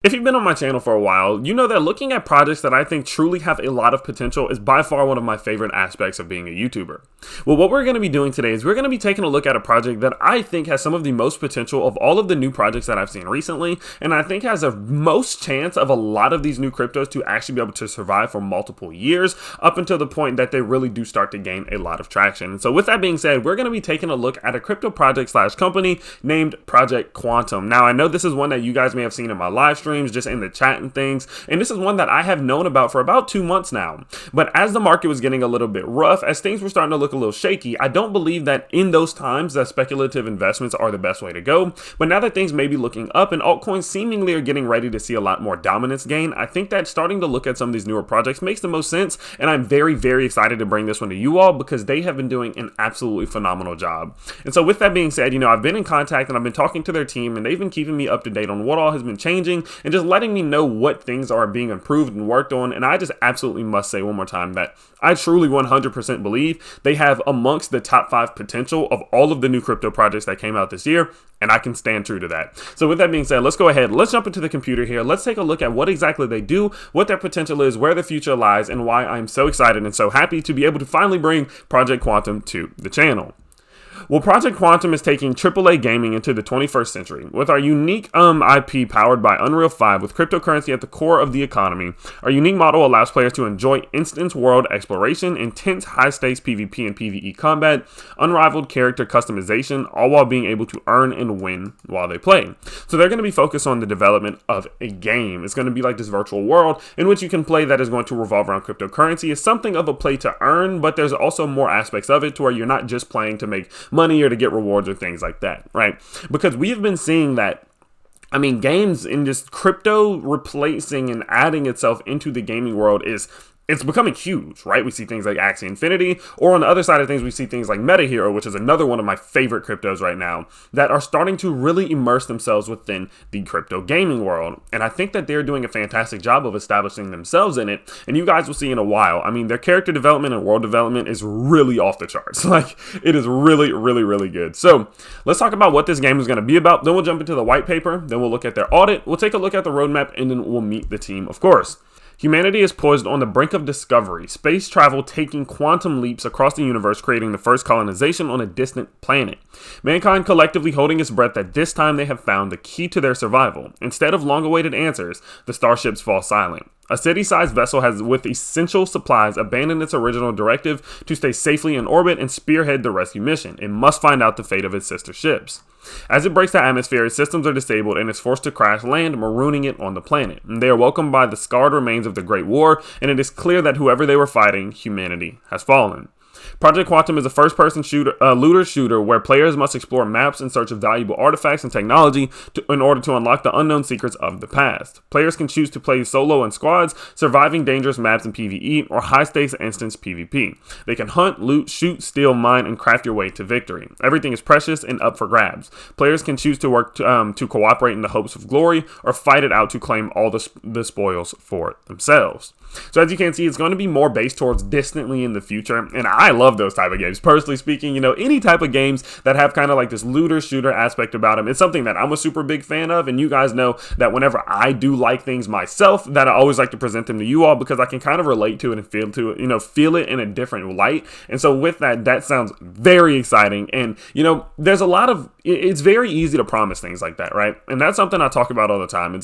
If you've been on my channel for a while, you know that looking at projects that I think truly have a lot of potential is by far one of my favorite aspects of being a YouTuber. Well, what we're going to be doing today is we're going to be taking a look at a project that I think has some of the most potential of all of the new projects that I've seen recently, and I think has a most chance of a lot of these new cryptos to actually be able to survive for multiple years up until the point that they really do start to gain a lot of traction. And so with that being said, we're going to be taking a look at a crypto project slash company named Project Quantum. Now, I know this is one that you guys may have seen in my live stream, just in the chat and things, and this is one that I have known about for about 2 months now. But as the market was getting a little bit rough, as things were starting to look a little shaky, I don't believe that in those times that speculative investments are the best way to go. But now that things may be looking up and altcoins seemingly are getting ready to see a lot more dominance gain, I think that starting to look at some of these newer projects makes the most sense, and I'm very, very excited to bring this one to you all because they have been doing an absolutely phenomenal job. And so with that being said, I've been in contact and I've been talking to their team, and they've been keeping me up to date on what all has been changing and just letting me know what things are being improved and worked on. And I just absolutely must say one more time that I truly 100% believe they have amongst the top 5 potential of all of the new crypto projects that came out this year, and I can stand true to that. So with that being said, let's go ahead, let's jump into the computer here. Let's take a look at what exactly they do, what their potential is, where the future lies, and why I'm so excited and so happy to be able to finally bring Project Quantum to the channel. Well, Project Quantum is taking AAA gaming into the 21st century. With our unique IP powered by Unreal 5 with cryptocurrency at the core of the economy, our unique model allows players to enjoy instant world exploration, intense high-stakes PvP and PvE combat, unrivaled character customization, all while being able to earn and win while they play. So they're going to be focused on the development of a game. It's going to be like this virtual world in which you can play that is going to revolve around cryptocurrency. It's something of a play to earn, but there's also more aspects of it to where you're not just playing to make money or to get rewards or things like that, right? Because we have been seeing that games in just crypto replacing and adding itself into the gaming world it's becoming huge, right? We see things like Axie Infinity, or on the other side of things, we see things like Meta Hero, which is another one of my favorite cryptos right now, that are starting to really immerse themselves within the crypto gaming world. And I think that they're doing a fantastic job of establishing themselves in it. And you guys will see in a while. Their character development and world development is really off the charts. It is really, really, really good. So let's talk about what this game is going to be about. Then we'll jump into the white paper. Then we'll look at their audit. We'll take a look at the roadmap, and then we'll meet the team, of course. Humanity is poised on the brink of discovery, space travel taking quantum leaps across the universe, creating the first colonization on a distant planet. Mankind collectively holding its breath that this time they have found the key to their survival. Instead of long-awaited answers, the starships fall silent. A city-sized vessel has, with essential supplies, abandoned its original directive to stay safely in orbit and spearhead the rescue mission. It must find out the fate of its sister ships. As it breaks the atmosphere, its systems are disabled and is forced to crash land, marooning it on the planet. And they are welcomed by the scarred remains of the Great War, and it is clear that whoever they were fighting, humanity has fallen. Project Quantum is a first-person looter shooter where players must explore maps in search of valuable artifacts and technology in order to unlock the unknown secrets of the past. Players can choose to play solo and squads, surviving dangerous maps in PvE, or high-stakes instance PvP. They can hunt, loot, shoot, steal, mine, and craft your way to victory. Everything is precious and up for grabs. Players can choose to work to cooperate in the hopes of glory, or fight it out to claim all the spoils for themselves. So as you can see, it's going to be more based towards distantly in the future, and I love those type of games. Personally speaking, any type of games that have kind of like this looter shooter aspect about them, it's something that I'm a super big fan of, and you guys know that whenever I do like things myself, that I always like to present them to you all because I can kind of relate to it and feel it in a different light. And so with that, that sounds very exciting, and there's a lot of, it's very easy to promise things like that, right? And that's something I talk about all the time.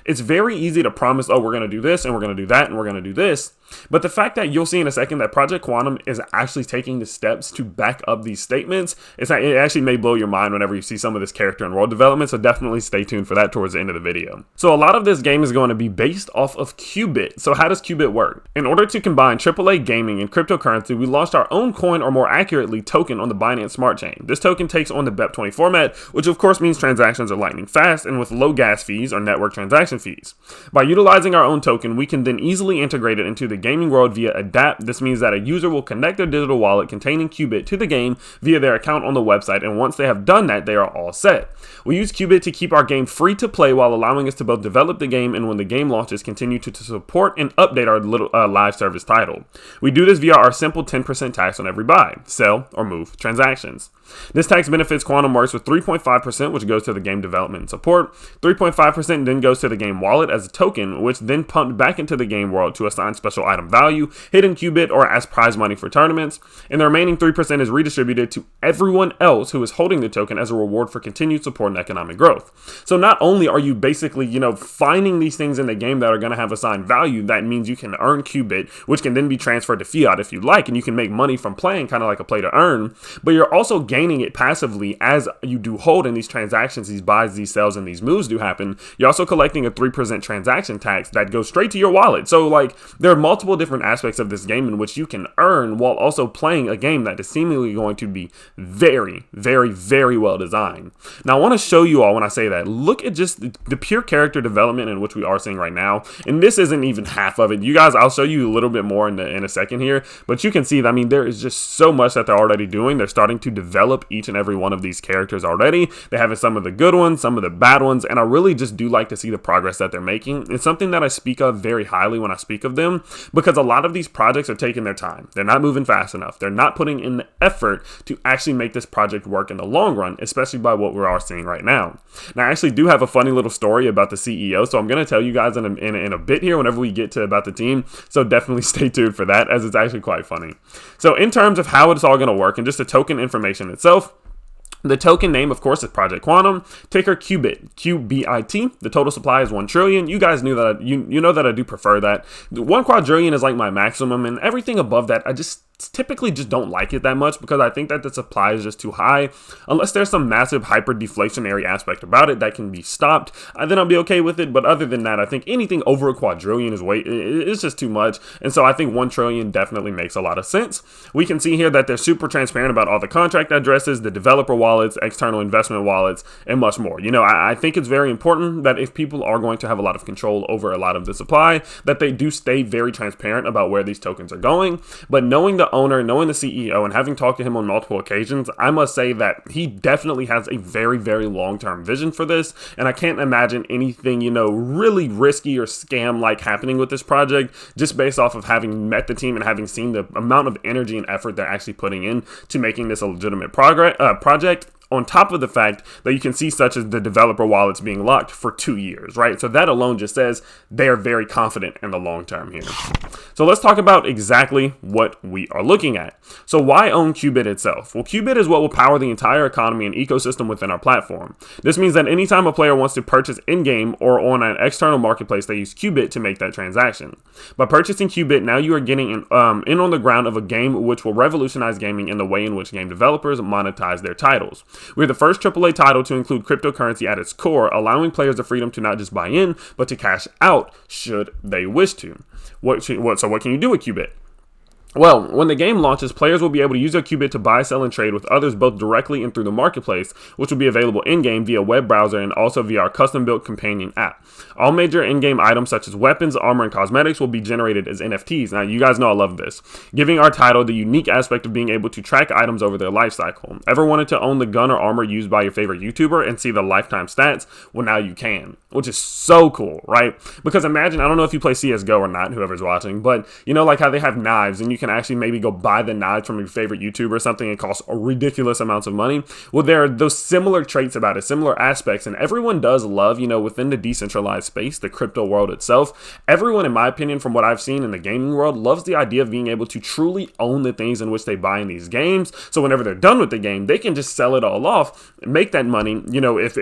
It's very easy to promise, oh, we're going to do this, and we're going to do that, and we're going to do this. But the fact that you'll see in a second that Project Quantum is actually taking the steps to back up these statements, it actually may blow your mind whenever you see some of this character and world development, so definitely stay tuned for that towards the end of the video. So a lot of this game is going to be based off of qbit. So how does qbit work? In order to combine AAA gaming and cryptocurrency, we launched our own coin, or more accurately, token on the Binance Smart Chain. This token takes on the BEP20 format, which of course means transactions are lightning fast and with low gas fees or network transaction fees. By utilizing our own token, we can then easily integrate it into the gaming world via adapt. This means that a user will connect their digital wallet containing qbit to the game via their account on the website, and once they have done that, they are all set. We use qbit to keep our game free to play while allowing us to both develop the game and when the game launches continue to support and update our live service title. We do this via our simple 10% tax on every buy, sell, or move transactions. This tax benefits Quantum works first with 3.5%, which goes to the game development and support. 3.5% then goes to the game wallet as a token, which then pumped back into the game world to assign special item value, hidden qbit, or as prize money for tournaments. And the remaining 3% is redistributed to everyone else who is holding the token as a reward for continued support and economic growth. So not only are you basically, finding these things in the game that are going to have assigned value, that means you can earn qbit, which can then be transferred to fiat if you like, and you can make money from playing, kind of like a play to earn, but you're also gaining it passively as you do hold in these transactions, these buys, these sells, and these moves do happen. You're also collecting a 3% transaction tax that goes straight to your wallet. So like there are multiple different aspects of this game in which you can earn while also playing a game that is seemingly going to be very, very, very well designed. Now I want to show you all when I say that, look at just the pure character development in which we are seeing right now. And this isn't even half of it. You guys, I'll show you a little bit more in a second here, but you can see that, I mean, there is just so much that they're already doing. They're starting to develop each and every one of these characters already. They have some of the good ones, some of the bad ones, and I really just do like to see the progress that they're making. It's something that I speak of very highly when I speak of them, because a lot of these projects are taking their time. They're not moving fast enough. They're not putting in the effort to actually make this project work in the long run, especially by what we're all seeing right now. Now, I actually do have a funny little story about the CEO, so I'm going to tell you guys in a bit here whenever we get to about the team, so definitely stay tuned for that, as it's actually quite funny. So in terms of how it's all going to work and just the token information itself, the token name, of course, is Project Quantum. Ticker qbit, QBIT. The total supply is 1 trillion. You guys knew that. You know that I do prefer that. 1 quadrillion is like my maximum, and everything above that, I typically just don't like it that much, because I think that the supply is just too high. Unless there's some massive hyper deflationary aspect about it that can be stopped, then I'll be okay with it. But other than that, I think anything over a quadrillion it's just too much. And so I think 1 trillion definitely makes a lot of sense. We can see here that they're super transparent about all the contract addresses, the developer wallets, external investment wallets, and much more. I think it's very important that if people are going to have a lot of control over a lot of the supply, that they do stay very transparent about where these tokens are going. But knowing the owner, knowing the CEO, and having talked to him on multiple occasions, I must say that he definitely has a very, very long-term vision for this, and I can't imagine anything, really risky or scam-like happening with this project, just based off of having met the team and having seen the amount of energy and effort they're actually putting in to making this a legitimate project. On top of the fact that you can see such as the developer wallets being locked for 2 years, right? So that alone just says they are very confident in the long term here. So let's talk about exactly what we are looking at. So why own qbit itself? Well, qbit is what will power the entire economy and ecosystem within our platform. This means that anytime a player wants to purchase in-game or on an external marketplace, they use qbit to make that transaction. By purchasing qbit, now you are getting in on the ground of a game which will revolutionize gaming in the way in which game developers monetize their titles. We're the first AAA title to include cryptocurrency at its core, allowing players the freedom to not just buy in, but to cash out should they wish to. So what can you do with qbit? Well, when the game launches, players will be able to use their qbit to buy, sell, and trade with others both directly and through the marketplace, which will be available in-game via web browser and also via our custom-built companion app. All major in-game items such as weapons, armor, and cosmetics will be generated as NFTs. Now, you guys know I love this, giving our title the unique aspect of being able to track items over their life cycle. Ever wanted to own the gun or armor used by your favorite YouTuber and see the lifetime stats? Well, now you can, which is so cool, right? Because imagine, I don't know if you play CSGO or not, whoever's watching, but like how they have knives and you can actually maybe go buy the knives from your favorite YouTuber or something and costs ridiculous amounts of money. Well, there are those similar traits about it, similar aspects, and everyone does love, within the decentralized space, the crypto world itself, everyone, in my opinion, from what I've seen in the gaming world, loves the idea of being able to truly own the things in which they buy in these games. So whenever they're done with the game, they can just sell it all off, make that money,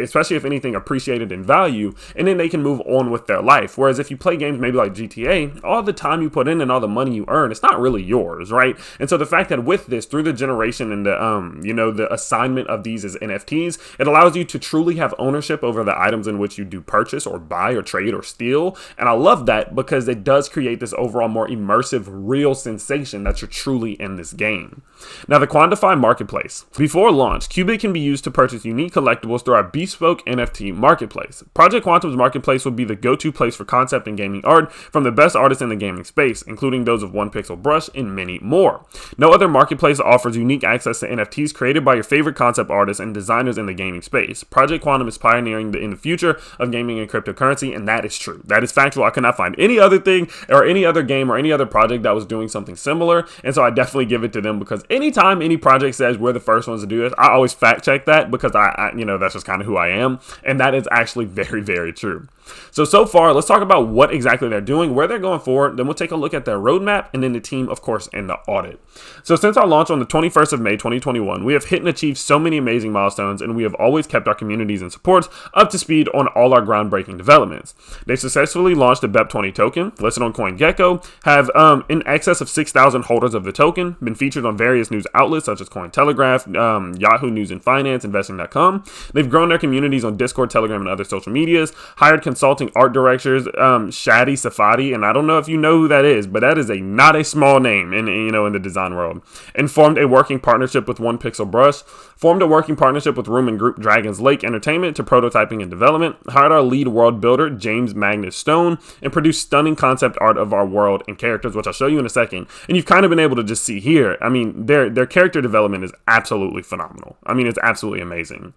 especially if anything appreciated in value, and then they can move on with their life. Whereas if you play games maybe like GTA, all the time you put in and all the money you earn, it's not really yours, right? And so the fact that with this, through the generation and the assignment of these as NFTs, it allows you to truly have ownership over the items in which you do purchase or buy or trade or steal. And I love that because it does create this overall more immersive, real sensation that you're truly in this game. Now, the Quantify Marketplace. Before launch, qbit can be used to purchase unique collectibles through our bespoke NFT marketplace. Project Quantum's marketplace will be the go-to place for concept and gaming art from the best artists in the gaming space, including those of One Pixel Brush, and many more. No other marketplace offers unique access to NFTs created by your favorite concept artists and designers in the gaming space. Project Quantum is pioneering in the future of gaming and cryptocurrency, and that is true. That is factual. I could not find any other thing or any other game or any other project that was doing something similar, and so I definitely give it to them, because anytime any project says we're the first ones to do this, I always fact check that, because I that's just kind of who I am, and that is actually very, very true. So far, let's talk about what exactly they're doing, where they're going forward, then we'll take a look at their roadmap, and then the team, of course, and the audit. So since our launch on the 21st of May, 2021, we have hit and achieved so many amazing milestones, and we have always kept our communities and supports up to speed on all our groundbreaking developments. They successfully launched the BEP20 token, listed on CoinGecko, have in excess of 6,000 holders of the token, been featured on various news outlets such as Cointelegraph, Yahoo News and Finance, Investing.com. They've grown their communities on Discord, Telegram, and other social medias, hired consulting art directors, Shadi Safadi, and I don't know if you know who that is, but that is not a small name in the design world, and formed a working partnership with One Pixel Brush, formed a working partnership with Room and Group Dragon's Lake Entertainment to prototyping and development, hired our lead world builder, James Magnus Stone, and produced stunning concept art of our world and characters, which I'll show you in a second. And you've kind of been able to just see here, I mean, their character development is absolutely phenomenal. I mean, it's absolutely amazing.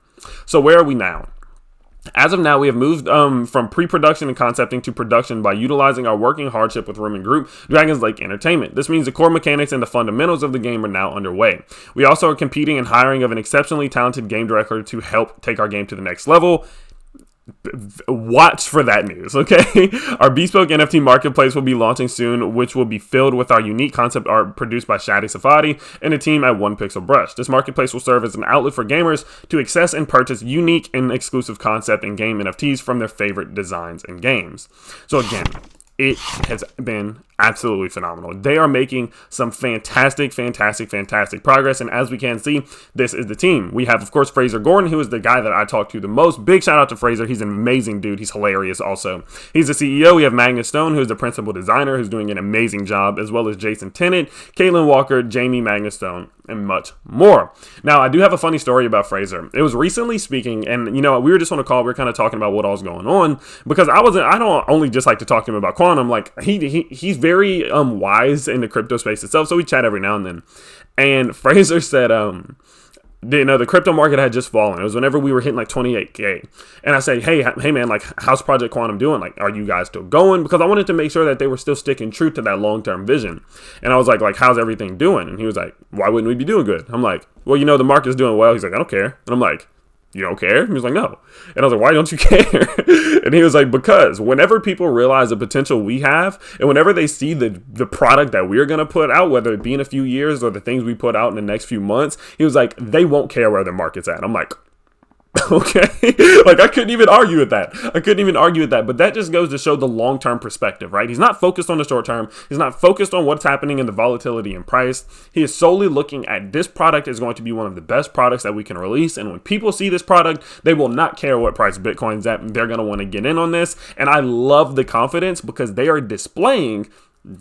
So where are we now? As of now, we have moved from pre-production and concepting to production by utilizing our working hardship with Room and Group Dragon's Lake Entertainment. This means the core mechanics and the fundamentals of the game are now underway. We also are competing and hiring of an exceptionally talented game director to help take our game to the next level. Watch for that news, okay? Our bespoke NFT marketplace will be launching soon, which will be filled with our unique concept art produced by Shadi Safadi and a team at One Pixel Brush. This marketplace will serve as an outlet for gamers to access and purchase unique and exclusive concept and game NFTs from their favorite designs and games. So again, it has been absolutely phenomenal. They are making some fantastic progress, and as we can see, this is the team. We have, of course, Fraser Gordon, who is the guy that I talk to the most. Big shout out to Fraser. He's an amazing dude. He's hilarious also. He's the CEO. We have Magnus Stone, who's the principal designer, who's doing an amazing job, as well as Jason Tennant, Caitlin Walker, Jamie Magnus Stone, and much more. Now, I do have a funny story about Fraser. It was recently speaking, and we were just on a call. We were kind of talking about what all was going on, because I don't only just like to talk to him about quantum. Like he's very wise in the crypto space itself, so we chat every now and then. And Fraser said the crypto market had just fallen. It was whenever we were hitting like 28K, and I said, hey man, like, how's Project Quantum doing? Like, are you guys still going? Because I wanted to make sure that they were still sticking true to that long-term vision. And I was like, how's everything doing? And he was like, why wouldn't we be doing good? I'm like, well, the market's doing well. He's like, I don't care. And I'm like, you don't care? He was like, no. And I was like, why don't you care? And he was like, because whenever people realize the potential we have, and whenever they see the product that we're going to put out, whether it be in a few years or the things we put out in the next few months, he was like, they won't care where the market's at. I'm like, okay. Like, I couldn't even argue with that. But that just goes to show the long-term perspective, right? He's not focused on the short term. He's not focused on what's happening in the volatility and price. He is solely looking at this product is going to be one of the best products that we can release. And when people see this product, they will not care what price Bitcoin's at. They're going to want to get in on this. And I love the confidence, because they are displaying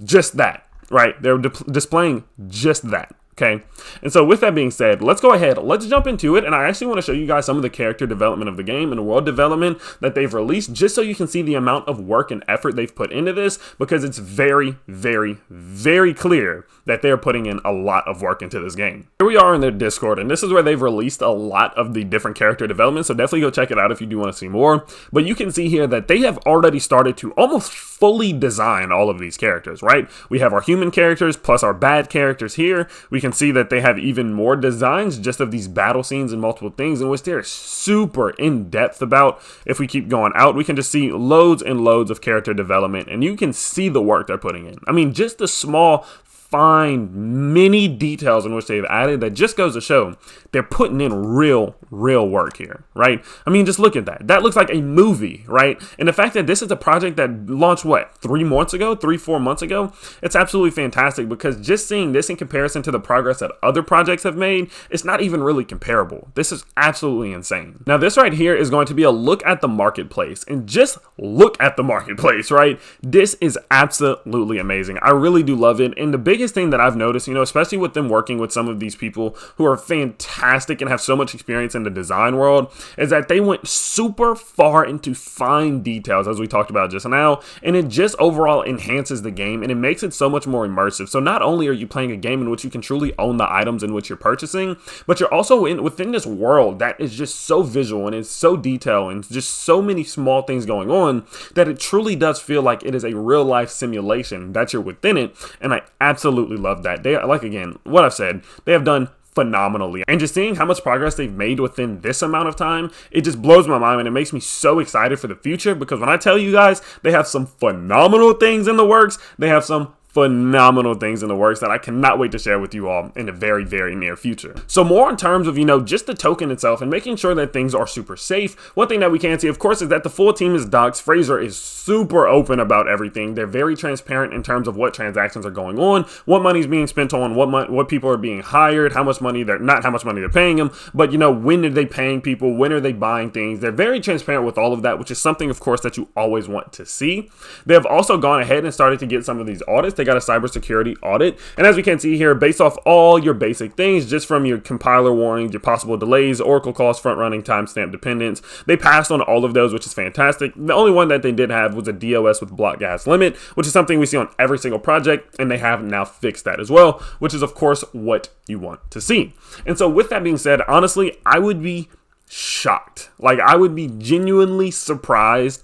just that, right? They're displaying just that. Okay, and so with that being said, let's go ahead, let's jump into it. And I actually want to show you guys some of the character development of the game and the world development that they've released, just so you can see the amount of work and effort they've put into this, because it's very, very, very clear that they're putting in a lot of work into this game. Here we are in their Discord, and this is where they've released a lot of the different character development, so definitely go check it out if you do want to see more. But you can see here that they have already started to almost fully design all of these characters, right? We have our human characters plus our bad characters here. We can see that they have even more designs just of these battle scenes and multiple things, in which they're super in-depth about. If we keep going out, we can just see loads and loads of character development, and you can see the work they're putting in. I mean, just the small, fine, many details in which they've added, that just goes to show they're putting in real work here, right? I mean, just look at that. That looks like a movie, right? And the fact that this is a project that launched, what, 4 months ago? It's absolutely fantastic, because just seeing this in comparison to the progress that other projects have made, it's not even really comparable. This is absolutely insane. Now, this right here is going to be a look at the marketplace, and just look at the marketplace, right? This is absolutely amazing. I really do love it. And the biggest biggest thing that I've noticed, you know, especially with them working with some of these people who are fantastic and have so much experience in the design world, is that they went super far into fine details, as we talked about just now, and it just overall enhances the game and it makes it so much more immersive. So not only are you playing a game in which you can truly own the items in which you're purchasing, but you're also within this world that is just so visual and it's so detailed and just so many small things going on that it truly does feel like it is a real life simulation that you're within it. And I absolutely love that. They, like, again, what I've said, they have done phenomenally, and just seeing how much progress they've made within this amount of time, it just blows my mind, and it makes me so excited for the future, because when I tell you guys they have some phenomenal things in the works, they have some phenomenal things in the works that I cannot wait to share with you all in the very, very near future. So more in terms of, you know, just the token itself and making sure that things are super safe. One thing that we can see, of course, is that the full team is doxed. Fraser is super open about everything. They're very transparent in terms of what transactions are going on, what money is being spent on, what people are being hired, how much money not how much money they're paying them, but, you know, when are they paying people, when are they buying things. They're very transparent with all of that, which is something, of course, that you always want to see. They have also gone ahead and started to get some of these audits. They got a cybersecurity audit, and as we can see here, based off all your basic things, just from your compiler warnings, your possible delays, Oracle cost, front running, timestamp dependence, they passed on all of those, which is fantastic. The only one that they did have was a DOS with block gas limit, which is something we see on every single project, and they have now fixed that as well, which is of course what you want to see. And so with that being said, honestly, I would be shocked. Like, I would be genuinely surprised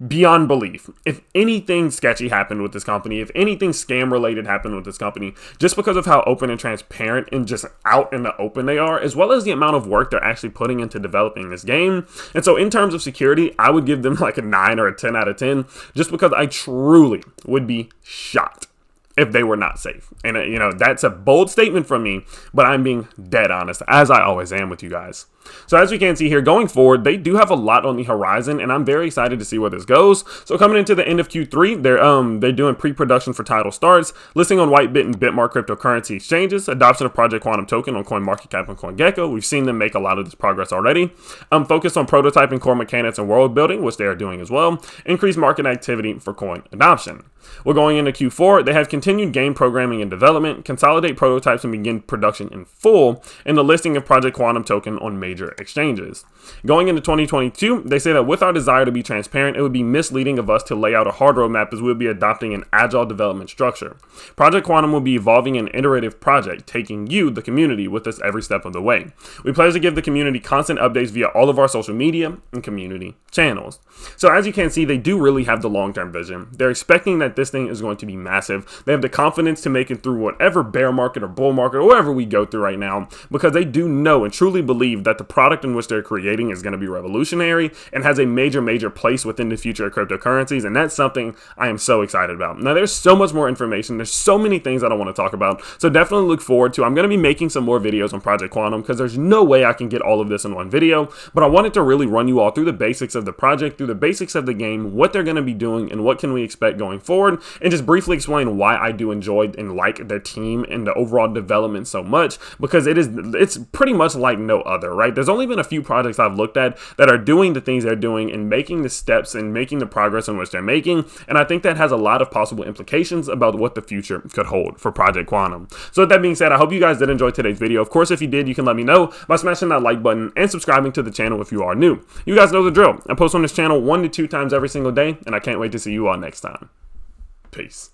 beyond belief if anything sketchy happened with this company, if anything scam related happened with this company, just because of how open and transparent and just out in the open they are, as well as the amount of work they're actually putting into developing this game. And so in terms of security, I would give them like a 9 or a 10 out of 10, just because I truly would be shocked if they were not safe. And you know, that's a bold statement from me, but I'm being dead honest, as I always am with you guys. So as we can see here, going forward, they do have a lot on the horizon, and I'm very excited to see where this goes. So coming into the end of Q3, they're doing pre-production for title starts, listing on Whitebit and Bitmark cryptocurrency exchanges, adoption of Project Quantum token on CoinMarketCap and CoinGecko. We've seen them make a lot of this progress already. Focus on prototyping, core mechanics, and world building, which they are doing as well. Increased market activity for coin adoption. We're going into Q4. They have continued game programming and development, consolidate prototypes and begin production in full, and the listing of Project Quantum token on major exchanges. Going into 2022, they say that with our desire to be transparent, it would be misleading of us to lay out a hard roadmap, as we'll be adopting an agile development structure. Project Quantum will be evolving an iterative project, taking you, the community, with us every step of the way. We pledge to give the community constant updates via all of our social media and community channels. So as you can see, they do really have the long-term vision. They're expecting that this thing is going to be massive. They have the confidence to make it through whatever bear market or bull market or whatever we go through right now, because they do know and truly believe that the product in which they're creating is going to be revolutionary and has a major place within the future of cryptocurrencies, and that's something I am so excited about. Now, there's so much more information. There's so many things that I want to talk about, so definitely look forward to. I'm going to be making some more videos on Project Quantum, because there's no way I can get all of this in one video, but I wanted to really run you all through the basics of the project, through the basics of the game, what they're going to be doing, and what can we expect going forward, and just briefly explain why I do enjoy and like their team and the overall development so much, because it's pretty much like no other, right? There's only been a few projects I've looked at that are doing the things they're doing and making the steps and making the progress in which they're making, and I think that has a lot of possible implications about what the future could hold for Project Quantum. So with that being said, I hope you guys did enjoy today's video. Of course, if you did, you can let me know by smashing that like button and subscribing to the channel if you are new. You guys know the drill. I post on this channel 1 to 2 times every single day, and I can't wait to see you all next time. Peace.